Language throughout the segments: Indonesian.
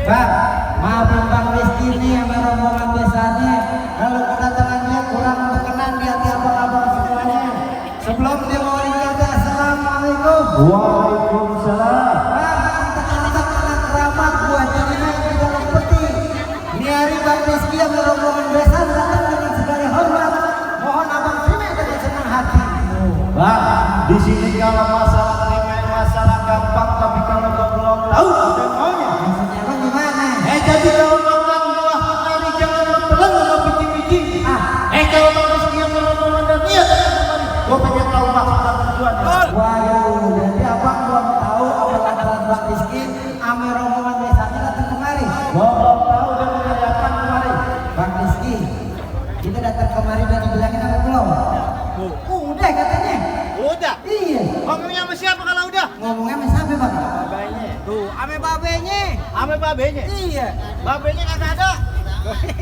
Bang, maafin Bang Rizky nih sama rombongan besarnya. Kalau kedatangannya kurang berkenan di hati abang-abang semuanya. Sebelum dia mau kata assalamualaikum. Waalaikumsalam. Bang, anak keramat buat jadi naik di dalam peti. Ini hari Bang Rizky sama rombongan besar datang dengan segala hormat. Mohon abang terima dengan senang hati. Bang, di sini kalau masalah terima masalah gampang, tapi kalau goblok tahu ada maunya. Maksudnya bang gimana? Jadi kalau makan buah petani jangan berpelan sama biji-biji. Kalau Bang Rizky yang merombongan dan niat datang kemari, gua pengen tahu maksud dan tujuannya. Waduh, jadi abang belum tahu apa lantaran Bang Rizky sama rombongan besarnya datang kemari. Gua belum tahu dan menanyakan kemari. Bang Rizky, kita datang kemari udah dibilangin apa belum? Udah katanya. Udah. Iya. Ngomongnya sama siapa kalau udah? Ngomongnya sama siapa bang? Babenya. Tuh, ame babenya. Ame babenya. Iya. Babenya kagak ada.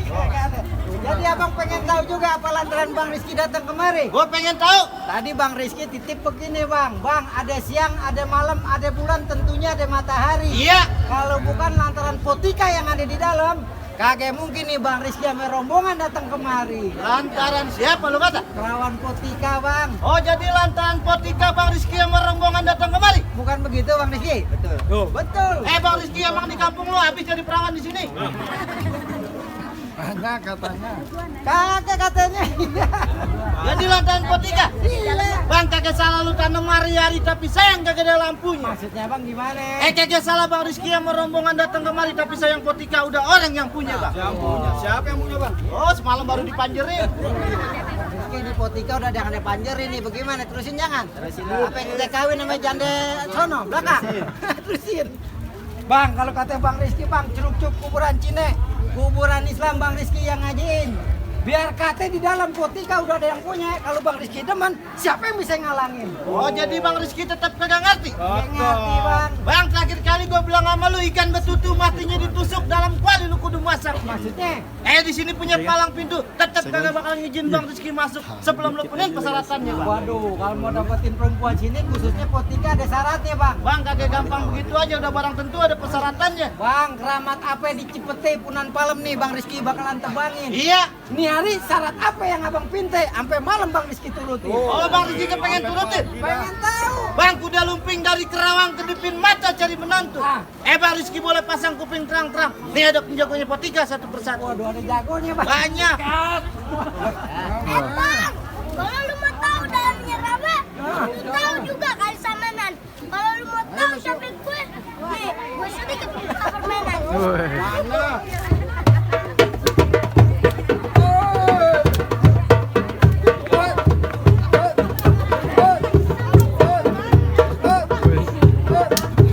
Kagak ada. Jadi abang pengen tahu juga apa lantaran Bang Rizky datang kemari? Gua pengen tahu. Tadi Bang Rizky titip begini bang. Bang, ada siang, ada malam, ada bulan, tentunya ada matahari. Iya. Kalau bukan lantaran Potika yang ada di dalam, kagak mungkin nih Bang Rizky sama rombongan datang kemari. Lantaran siapa lu kata? Perawan Potika bang. Oh, jadi lantaran Potika Bang Rizky sama rombongan datang kemari? Bukan begitu Bang Rizky? Betul. Betul. Bang Rizky emang di kampung lu habis jadi perawan di sini? Kagak katanya. Kagak katanya. Jadi lantaran Potika? Iya. Bang, kagak salah lu tanam hari-hari tapi sayang kagak ada lampunya. Maksudnya bang gimana? Kagak salah Bang Rizky sama rombongan datang kemari tapi sayang Potika udah orang yang punya Bang. Yang punya. Siapa yang punya, Bang? Oh, semalam baru dipanjerin. Rizky di Potika udah jangan dipanjerin nih. Bagaimana? Terusin jangan? Terusin. Apa yang kita kawin sama jande sono belakang? Terusin. Bang, kalau kata Bang Rizky bang, celuk-celuk kuburan Cine, kuburan Islam Bang Rizky yang ngajiin. Biar kata di dalam Potika udah ada yang punya. Kalau Bang Rizky demen, siapa yang bisa ngalangin? Oh, jadi Bang Rizky tetap kagak ngerti? Nggak ngerti bang. Bang, terakhir kali gua bilang sama lu ikan betutu matinya ditusuk dalam kuali lu kudu masak. Maksudnya? Di sini punya palang pintu, tetap kagak bakal ngizin Bang Rizky masuk sebelum lu penuhin persyaratannya, Bang. Waduh, kalau mau dapetin perempuan sini khususnya Potika ada syaratnya bang. Bang, kagak gampang begitu aja, udah barang tentu ada persyaratannya. Bang, keramat apa di Cipete Punan Palem nih Bang Rizky bakalan tebangin. Iya. Nih hari syarat apa yang abang pinte sampai malam Bang Rizky turutin? Oh, Bang Rizky kepengen turutin? Pengen tahu. Bang, kuda lumping dari Kerawang ke Dipin Mata cari menantu. Ah. Bang Rizky boleh pasang kuping terang-terang. Nih ada penjagonya Potika satu persatu. Waduh, ada jagonya bang. Banyak. Bang, kalau lu mau tahu dalamnya rame, lu tahu juga kali samanan. Kalau lu mau tahu siapa gue, nih, gue sedikit buka permainan.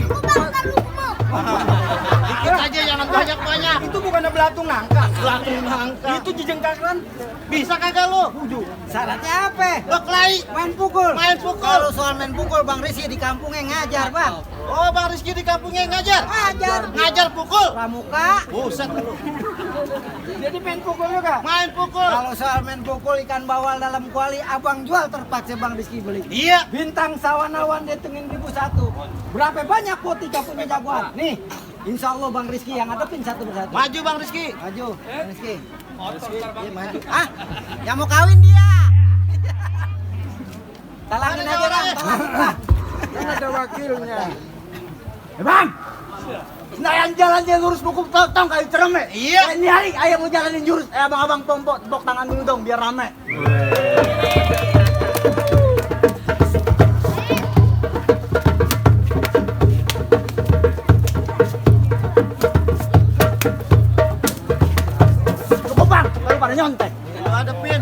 Aku bakar lupa. Dikit aja jangan banyak-banyak. Itu bukannya belatung nangka. Belatung nangka. Itu jejengkakan. Bisa kagak lu? Syaratnya apa? Berkelahi. Main pukul. Main pukul. Kalau soal main pukul Bang Rizky di kampungnya ngajar bang. Oh, Bang Rizky di kampungnya ngajar? Ngajar. Ngajar pukul? Pramuka. Buset lu. Jadi main pukul juga. Main pukul. Kalau soal main pukul ikan bawal dalam kuali abang jual terpaksa Bang Rizky beli. Iya. Bintang Sawanawan datengin 1001. Berapa banyak Potika punya jagoan? Nih, insya Allah Bang Rizky yang ngadepin satu persatu. Maju Bang Rizky. Maju, Bang Rizky. Iya, maju. Ah, yang mau kawin dia. Talangin aja bang, talangin bang. Kan ada wakilnya. Bang! Senayan jalannya lurus buku tong kali cereme. Iya. Ini hari ayah mau jalanin jurus. Abang-abang tombok tepuk tangan dulu dong biar rame. Cukup bang, baru pada nyontek. Hadepin.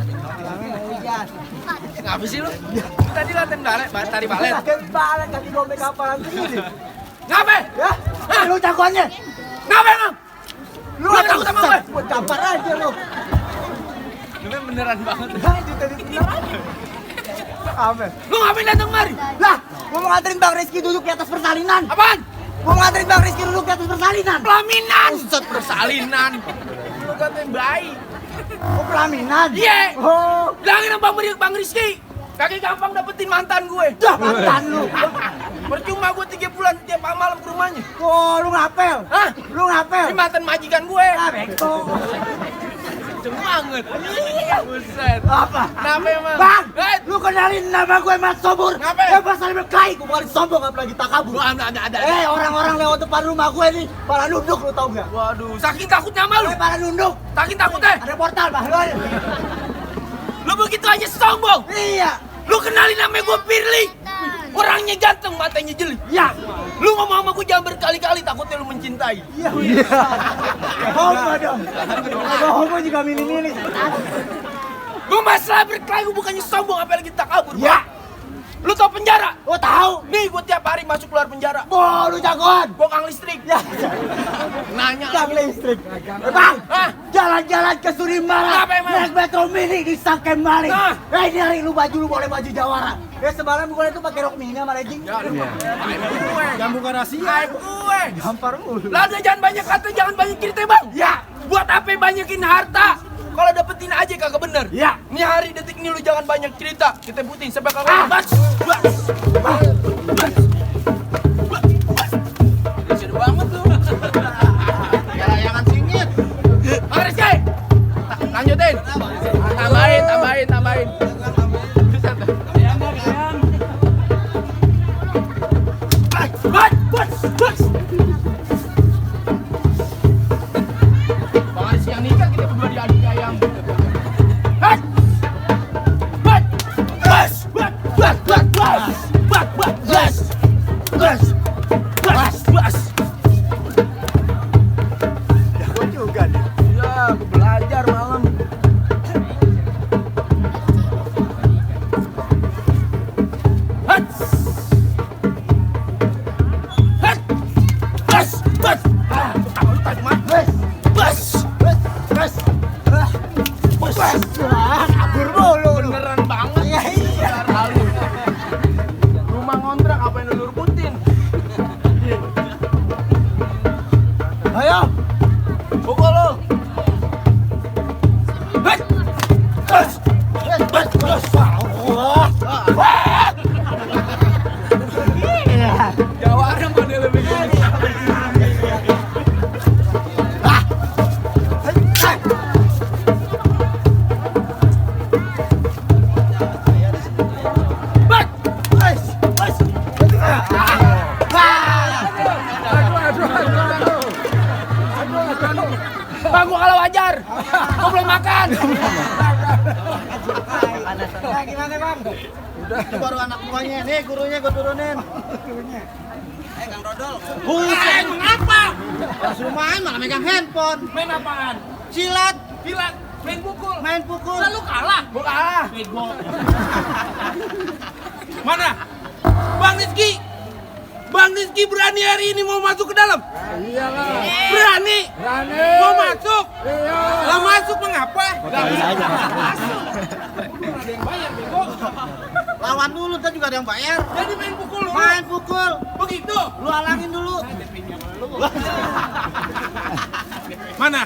Hujan. Ngapa sih lu? Tadi latihan balet, tari balet. Balet kaki gombe kapalan sini. Ngapa? Ya, lu jagoannya. Ngapa emang? Lu takut sama gue? Buat kabar aja lu. Ini beneran banget. Nah, itu tadi beneran. Apa? Lu ngapain datang kemari? Lah, gua mau nganterin Bang Rizky duduk di atas persalinan. Apaan? Gua mau nganterin Bang Rizky duduk di atas persalinan. Pelaminan. Ustad persalinan. Lu katain bayi. Oh, pelaminan? Iya. Oh, Bilangin sama Bang Rizky. Kagak gampang dapetin mantan gue. Dah mantan lu. Percuma gue 3 bulan tiap malam ke rumahnya. Oh, lu ngapel? Hah? Lu ngapel? Ini mantan majikan gue. Ah, beko. Kenceng banget. Buset. Apa? Kenapa emang? Bang, Eh, lu kenalin nama gue Mas Sobur. Ngapain? Pas lagi berkelahi, gue bukan sombong apalagi takabur. ada. Orang-orang lewat depan rumah gue nih, pada nunduk lu tau gak? Waduh, saking takutnya sama lu. Pada nunduk. Saking takutnya. Ada portal, Bang. Lu begitu aja sombong. Iya. Lu kenalin namanya gue Firly. Orangnya ganteng, matanya jeli. Ya. Lu ngomong sama gue jangan berkali-kali, takutnya lu mencintai. Iya. Homo dong. Kalau homo juga milih-milih. Gue masalah berkelahi, gue bukannya sombong, apalagi takabur. Ya. Lu tau penjara? Oh tahu. Nih, gue tiap hari masuk keluar penjara. Boh, lu jagoan. Gue kang listrik. Ya. Nanya. Yang listrik. Bang, Hah? jalan-jalan ke Surimara. Kenapa emang? Naik metro mini disangkai maling. Nah. Ini hari lu baju lu boleh baju jawara. Semalam gue itu pakai rok mini sama legging. Jangan buka rahasia. Aib gue. Gampar mulu. Lah udah jangan banyak kata, jangan banyak cerita bang. Ya. Buat apa banyakin harta? Kalau dapetin aja kagak bener. Ya. Ini hari detik ini lu jangan banyak cerita. Kita buktiin sampai kagak. Bas. Seru banget lu. Ya layangan singit. Haris Kay. Lanjutin. Tambahin. Bas. Bang Haris yang nikah kita berdua diadu ayam. Bas. Jago juga nih. Ya, gue belajar malam. Kabur mulu lu. Beneran banget. Iya. Kali. Rumah ngontrak apa yang lu rebutin? Ayo. Pukul lu. Jawara model begini. Bang, gua kalau wajar. Gua belum makan. Nah, gimana bang? Itu baru anak buahnya. Nih gurunya gue turunin. Buset, mengapa? Pas rumahan malah megang handphone. Main apaan? Silat. Main pukul. Main pukul. Lalu kalah. Gua kalah. Bego. Mana? Bang Rizky berani hari ini mau masuk ke dalam? Iyalah. Berani? Mau masuk? Iya. Lah masuk mengapa? Lawan dulu, ntar juga ada yang bayar. Jadi main pukul lu. Main pukul. Begitu. Lu halangin dulu. Mana?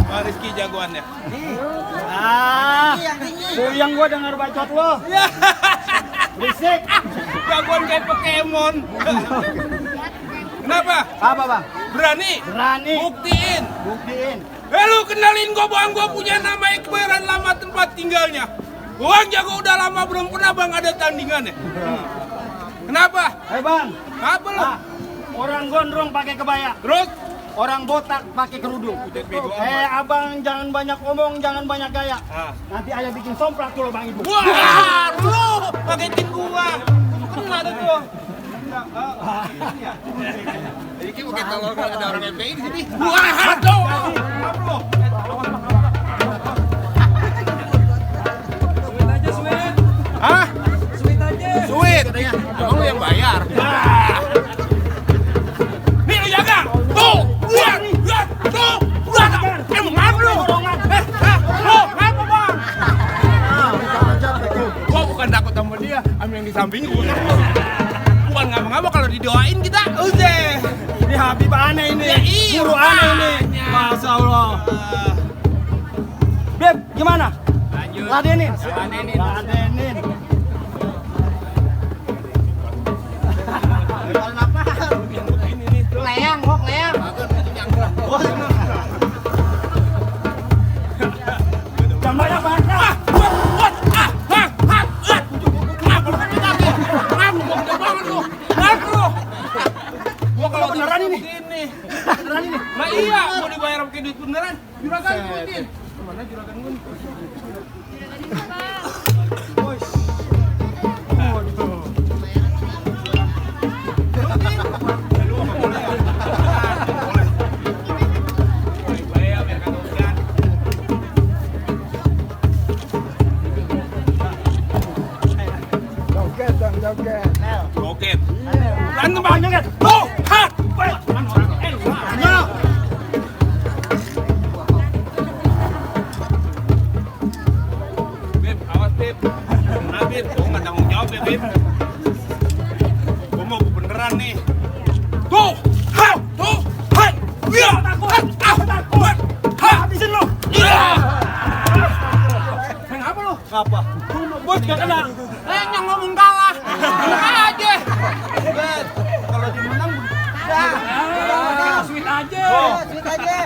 Bang Rizky jagoannya. Yang gua dengar bacot lo. Berisik. Jagoan kayak Pokemon. Kenapa? Apa bang? Berani? Berani. Buktiin. Lu Kenalin gua bang, gua punya nama Ekberan, lama tempat tinggalnya. Bang jago udah lama belum pernah bang ada tandingannya. Kenapa? bang. Apa lo? Orang gondrong pakai kebaya. Terus? Orang botak pakai kerudung. Abang jangan banyak omong, jangan banyak gaya. Nanti ayah bikin somprak tuh bang ibu. Wah, lu paketin gua. Kena ada tuh. Jadi kita pakai kalau ada orang FPI di sini. Wah, aduh. Hah? Sweet. Emang lu yang bayar? Nih lu jaga. Tuh, lihat. Emang apa lu? Apa bang? Gua bukan takut sama dia, sama yang di sampingnya gua takut. Bukan ngapa-ngapa kalau didoain kita. Udah. Ini Habib aneh ini. Ya, iya, Guru aneh ini. makanya. Masya Allah. Beb, gimana? Lanjut. Ladenin. Ladenin. ATM. Jam banyak banget. Gua kalau beneran ini. Beneran ini. Nah iya, mau dibayar pakai duit beneran. Juragan duitin. Mana juragan gue? Joget. Berantem bang, joget. Tuh, ha, Beb, awas Beb. Nah Beb, gua nggak tanggung jawab ya Beb. Gua mau beneran nih. Tuh, ha, tuh, hai, iya, habisin lu. Iya. Kenapa lu? Apa? Bos gak kena. Yang ngomong kalah. Aja. Bet, kalau dimenang Sweet aja. Sweet aja.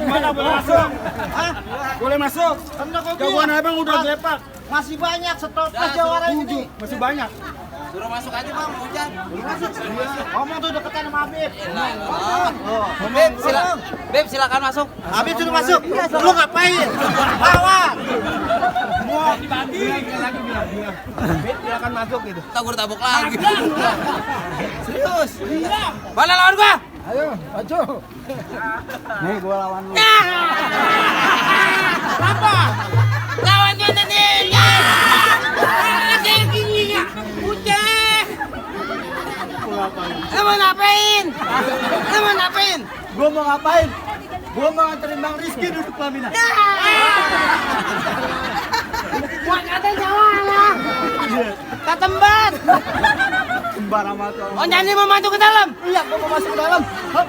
gimana boleh masuk? Hah? Boleh masuk. Karena kau Jagoan bilang, abang udah Bang, gelepak. masih banyak stoples jawara ini. Masih banyak. Suruh masuk aja bang, mau hujan. Ngomong tuh deketan sama Habib. Beb silakan masuk. Habib suruh masuk. Lu ngapain? Lawan. Bet, silakan masuk gitu. Tabuk lagi. Serius. Mana lawan gua? Ayo, maju. Nih gua lawan lu. Apa? Lawannya nih. Udah. Lu mau ngapain? Gua mau ngapain? Gua mau nganterin Bang Rizky duduk pelaminan. Gua kata jawara. Katembat. Kembar sama kau. Oh jadi mau masuk ke dalam? Iya, gua mau masuk ke dalam. Hop.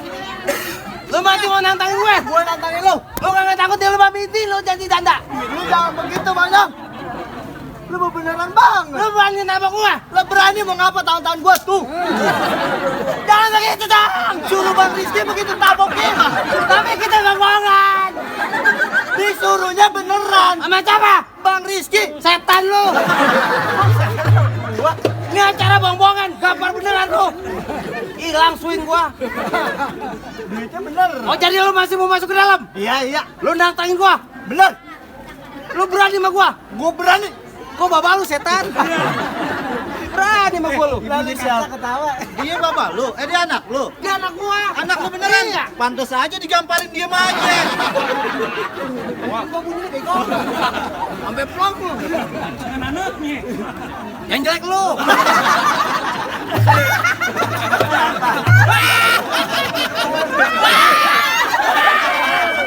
Lu mati mau nantangin gue? Gua nantangin lu. Lu kagak takut dia lu babiti lu jadi tanda? Lu jangan begitu, Bang. Lu mau beneran, Bang. Lu berani nabrak gua? Lu berani mau ngapa tahun-tahun gua tuh? Jangan begitu dong! Suruh Bang Rizky begitu taboknya. Tapi kita nggak bohongan! Disuruhnya beneran. Sama siapa? Bang Rizky. Setan lu! Ini acara bohong-bohongan, gambar beneran lu! Hilang swing gua! Duitnya bener. Oh jadi lu masih mau masuk ke dalam? Iya. Lu nantangin gua? Bener. Lu berani sama gua? Gua berani. Kok bapak lu setan? Berani sama gua lu? Lalu siapa ketawa? Dia bapak lu, dia anak lu. Dia anak gua! Anak lu beneran? Iya. Pantes aja digamparin diem aja. Gua bunyi bego! Sampai plong lu! Yang jelek lu!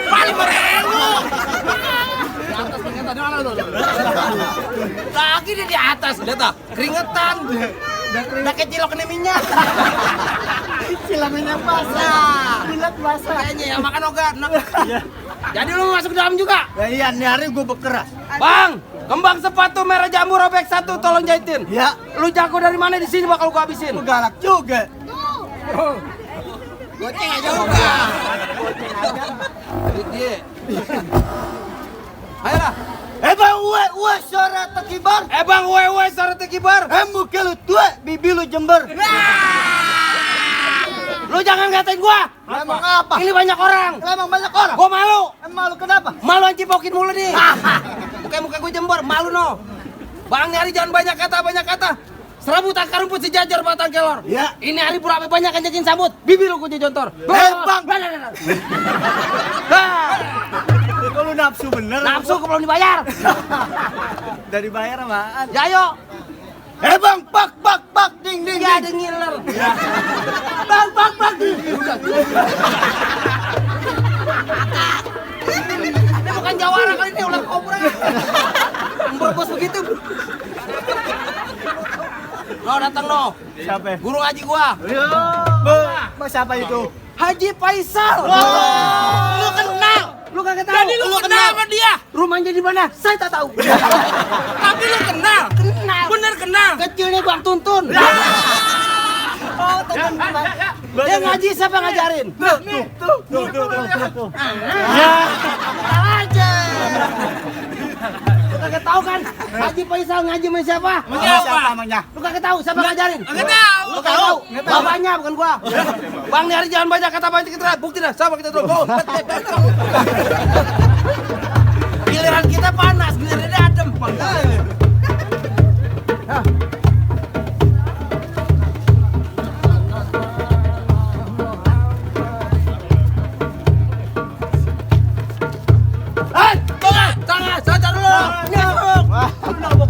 Paling merelu! Lagi dia di atas, lihat tak? Keringetan! Udah kayak cilok kena minyak! Cilangnya basah. Minyak basah. Kayaknya ya makan ogat. Jadi lu mau masuk ke dalam juga? Ya iya, nih hari gua bekeras. Bang, kembang sepatu merah jambu robek 1 tolong jahitin. Ya, Lu jago dari mana di sini bakal gua habisin. lu galak juga. Goceng aja juga. Dia. Ayolah. Bang, uwe, suara tekibar. Bang, wewe sare tekibar. Muka lu tua, bibi lu jember. Lu jangan ngatain gua. Emang apa? Ini banyak orang. Emang banyak orang? Gua malu. Emang lu kenapa? Malu ancipokin mulu nih. Muka gua jember, malu no. Bang, ini hari jangan banyak kata. Serabut akar rumput sejajar batang kelor. Ya. Ini hari berapa banyak anjing sambut. Bibir lu kunci jontor. Bang. Dah. Kok lu nafsu bener? Nafsu kok belum dibayar. Dari bayar apaan? Ya ayo. Bang, pak, ding. Ya ada ngiler. Bang, ding. Ini bukan jawara kali ini ular kobra. Berbos begitu. No datang no. Siapa? Guru ngaji gua. Bang, siapa itu? Haji Faisal. Lu kenal? Lu kagak tahu. Jadi lu kenal sama dia? Rumahnya di mana? Saya tak tahu. Tapi lu kenal? Kenal. Bener kenal? Kecilnya gua tuntun. Oh, teman. Dia ngaji siapa ngajarin? Tuh. Aja. Lu kagak tahu kan? Haji Faisal ngaji sama siapa? Siapa namanya? Lu kagak tahu siapa ngajarin? Enggak tahu. Lu kagak tahu? Bapaknya bukan gua. Bang nih hari jangan banyak kata banyak kita bukti dah sama kita terus. Giliran kita panas, giliran dia adem.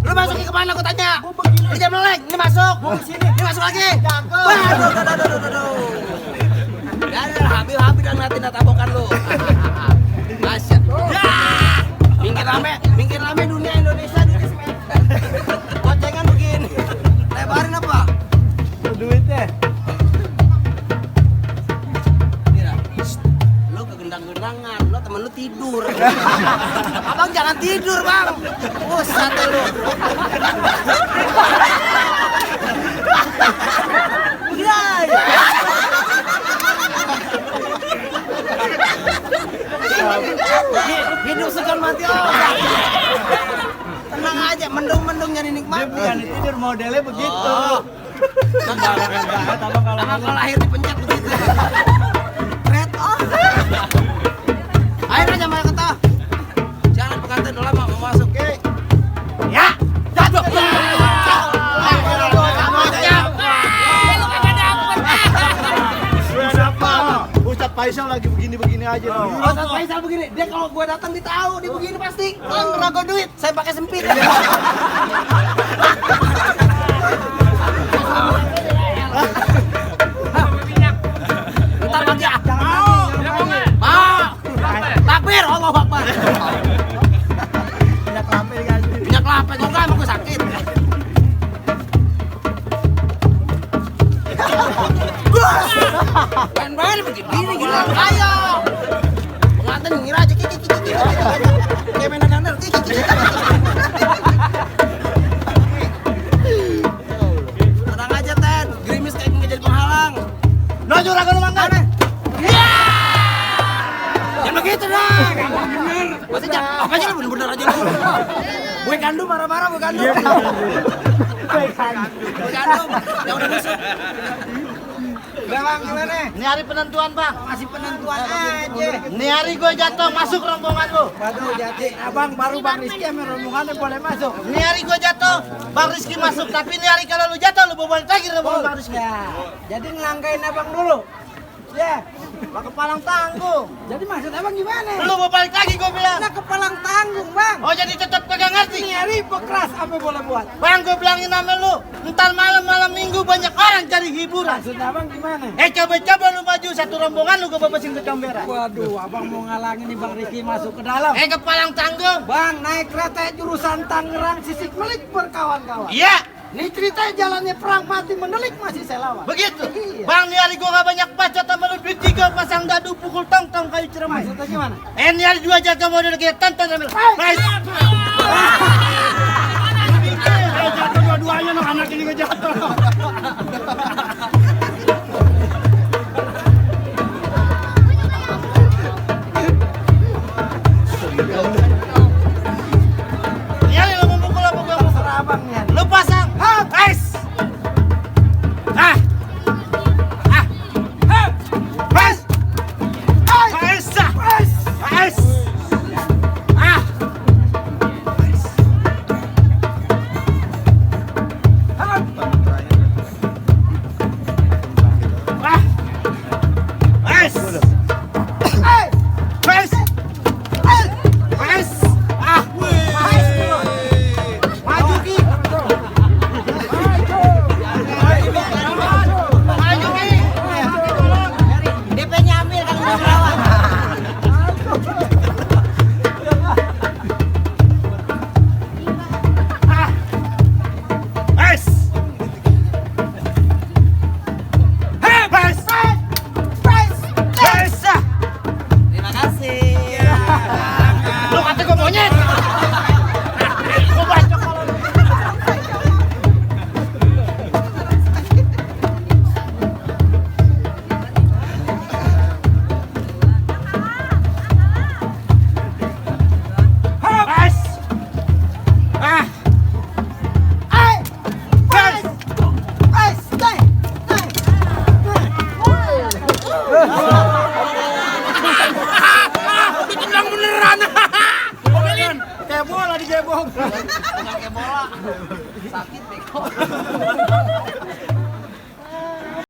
Lu masuk ke mana gua tanya? Lu jangan melek, ini masuk. Ini masuk lagi. Waduh. Ada habis dan nanti tabokan lu. Asyik. Minggir rame dunia Indonesia di sini. Gocengan begini. Lebarin apa? Duitnya. Lu kegendang-gendangan, lu temen lu tidur. Abang jangan tidur, Bang. Pusat lu. Gila. Hidup segan mati oh. Tenang aja, mendung-mendung nyari nikmat. Bukan tidur modelnya begitu. Oh. Abang kalau lahir dipencet begitu. Red oh. Ayo aja malah kata. Jangan pengantin udah lama mau masuk, oke? Ya. Jatuh. Ustaz Faisal lagi begini-begini aja. Ustaz Faisal begini, dia kalau gua datang dia tahu dia begini pasti. Ngerogoh duit, saya pakai sempit. Entar lagi ah. Takbir, Allahu Akbar. Minyak kelapa dikasih. Minyak kelapa juga emang gua sakit. Main-main begini gila. Ayo. Pengantin ngira aja kiki. Kayak main dandar kiki. Tenang aja, Ten. Gerimis kayak nggak jadi penghalang. Nah, juragan lu mangga. Iya. Jangan begitu dong. Masih jangan. Apa aja lu bener-bener aja lu. Gue kandung marah-marah, gue kandung. Gue kandung. Yang udah busuk. Bang, gimana? Ini hari penentuan, Bang. Masih penentuan aja. Ini hari gue jatuh masuk rombongan lu. Waduh, jadi abang baru Bang Rizky sama rombongannya boleh masuk. Ini hari gue jatuh, Bang Rizky masuk. Tapi ini hari kalau lu jatuh, lu bawa balik lagi rombongan Bang Rizky. Ya, jadi ngelangkain abang dulu. Ya, Bang kepalang tanggung. jadi maksud abang gimana? Lu bawa balik lagi gue bilang. Nah, kepalang tanggung, Bang. Oh, jadi tetap kagak ngerti. Ini hari keras apa boleh buat? Bang, gue bilangin sama lu. Ntar malam minggu banyak orang cari hiburan. Maksud abang gimana? Coba-coba lu maju satu rombongan lu gue babasin ke Comberan. Waduh, abang mau ngalangin nih Bang Rizky masuk ke dalam. Kepalang tanggung. Bang, naik kereta jurusan Tangerang, Sisik Melik berkawan-kawan. Iya, Nih ceritanya jalannya perang mati menelik masih saya lawan. begitu. Iya. Bang, nih hari gua gak banyak bacot sama lu duit 3 pasang dadu pukul tong-tong kayu ceremai. Maksudnya gimana? Ini hari 2 jaga model kayak tonton sama lu. Guys. Jatuh dua-duanya no, anak ini gak jatuh. Iya, lu mau pukul apa gua? Terserah abangnya. Lu pasang. Guys. DP-nya ambil kan udah melawan. Terima kasih. Lu kata gua monyet. Gua bacok kalau lu. Ditendang beneran. Omelin. Kayak bola dijebok. Kayak bola. Sakit deh.